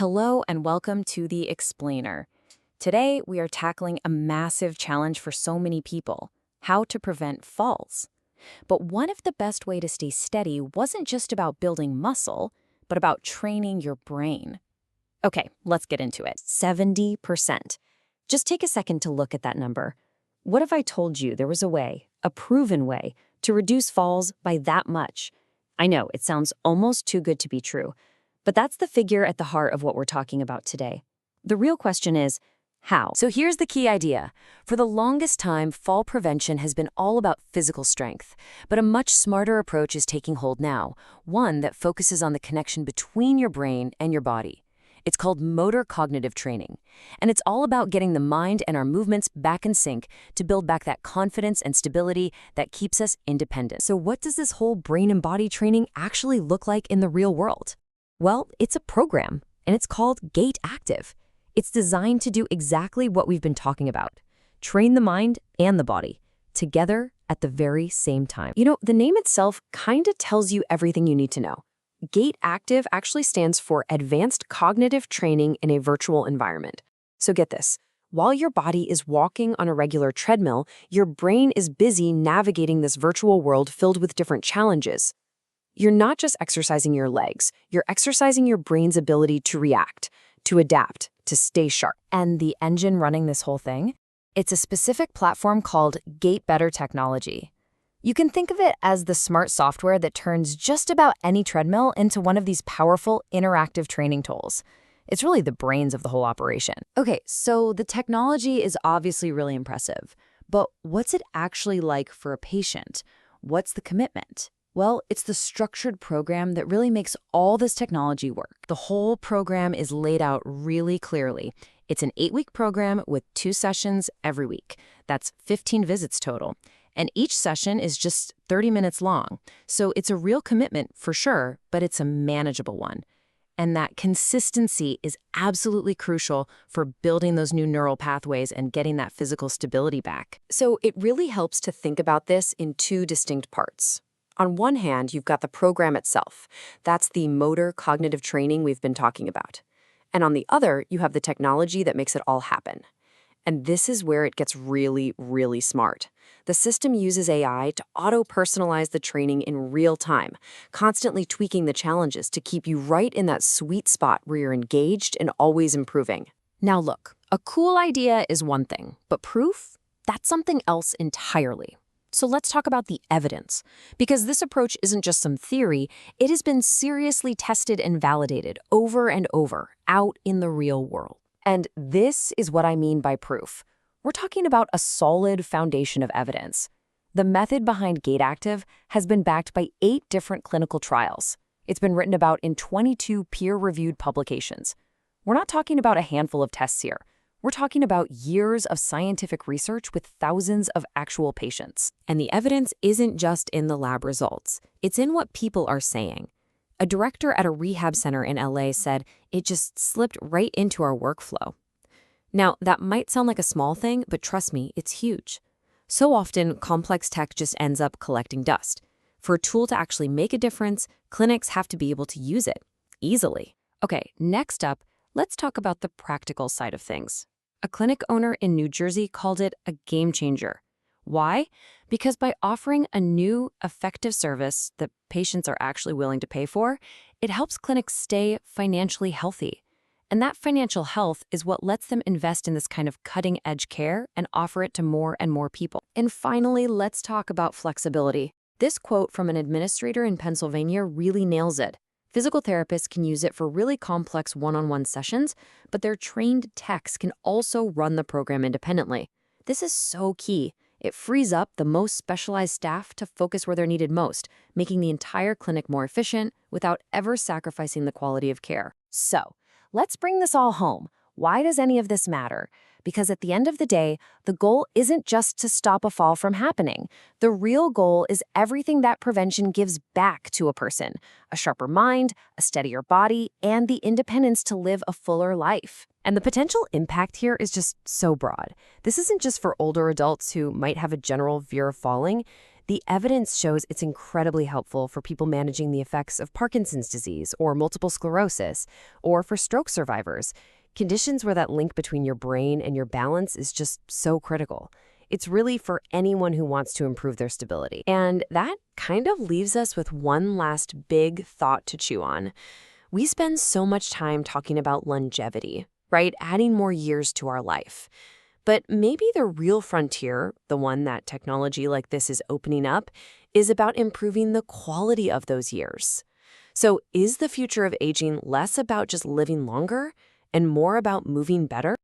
Hello and welcome to The Explainer. Today, we are tackling a massive challenge for so many people: how to prevent falls. But one of the best ways to stay steady wasn't just about building muscle, but about training your brain. Okay, let's get into it. 70%. Just take a second to look at that number. What if I told you there was a way, a proven way, to reduce falls by that much? I know, it sounds almost too good to be true, but that's the figure at the heart of what we're talking about today. The real question is, how? So here's the key idea. For the longest time, fall prevention has been all about physical strength, but a much smarter approach is taking hold now, one that focuses on the connection between your brain and your body. It's called motor cognitive training, and it's all about getting the mind and our movements back in sync to build back that confidence and stability that keeps us independent. So what does this whole brain and body training actually look like in the real world? Well, it's a program, and it's called GaitACTIVE. It's designed to do exactly what we've been talking about: train the mind and the body together at the very same time. You know, the name itself kind of tells you everything you need to know. GaitACTIVE actually stands for Advanced Cognitive Training in a Virtual Environment. So get this. While your body is walking on a regular treadmill, your brain is busy navigating this virtual world filled with different challenges. You're not just exercising your legs, you're exercising your brain's ability to react, to adapt, to stay sharp. And the engine running this whole thing? It's a specific platform called GaitBetter technology. You can think of it as the smart software that turns just about any treadmill into one of these powerful, interactive training tools. It's really the brains of the whole operation. Okay, so the technology is obviously really impressive, but what's it actually like for a patient? What's the commitment? Well, it's the structured program that really makes all this technology work. The whole program is laid out really clearly. It's an 8-week program with 2 sessions every week. That's 15 visits total. And each session is just 30 minutes long. So it's a real commitment for sure, but it's a manageable one. And that consistency is absolutely crucial for building those new neural pathways and getting that physical stability back. So it really helps to think about this in 2 distinct parts. On one hand, you've got the program itself. That's the motor cognitive training we've been talking about. And on the other, you have the technology that makes it all happen. And this is where it gets really, really smart. The system uses AI to auto-personalize the training in real time, constantly tweaking the challenges to keep you right in that sweet spot where you're engaged and always improving. Now look, a cool idea is one thing, but proof? That's something else entirely. So let's talk about the evidence, because this approach isn't just some theory, it has been seriously tested and validated over and over out in the real world. And this is what I mean by proof. We're talking about a solid foundation of evidence. The method behind GaitACTIVE has been backed by 8 different clinical trials. It's been written about in 22 peer-reviewed publications. We're not talking about a handful of tests here. We're talking about years of scientific research with thousands of actual patients. And the evidence isn't just in the lab results. It's in what people are saying. A director at a rehab center in LA said, "It just slipped right into our workflow." Now, that might sound like a small thing, but trust me, it's huge. So often, complex tech just ends up collecting dust. For a tool to actually make a difference, clinics have to be able to use it easily. Okay, next up, let's talk about the practical side of things. A clinic owner in New Jersey called it a game changer. Why? Because by offering a new, effective service that patients are actually willing to pay for, it helps clinics stay financially healthy. And that financial health is what lets them invest in this kind of cutting-edge care and offer it to more and more people. And finally, let's talk about flexibility. This quote from an administrator in Pennsylvania really nails it. Physical therapists can use it for really complex one-on-one sessions, but their trained techs can also run the program independently. This is so key. It frees up the most specialized staff to focus where they're needed most, making the entire clinic more efficient without ever sacrificing the quality of care. So, let's bring this all home. Why does any of this matter? Because at the end of the day, the goal isn't just to stop a fall from happening. The real goal is everything that prevention gives back to a person: a sharper mind, a steadier body, and the independence to live a fuller life. And the potential impact here is just so broad. This isn't just for older adults who might have a general fear of falling. The evidence shows it's incredibly helpful for people managing the effects of Parkinson's disease or multiple sclerosis, or for stroke survivors, conditions where that link between your brain and your balance is just so critical. It's really for anyone who wants to improve their stability. And that kind of leaves us with one last big thought to chew on. We spend so much time talking about longevity, right? Adding more years to our life. But maybe the real frontier, the one that technology like this is opening up, is about improving the quality of those years. So is the future of aging less about just living longer and more about moving better?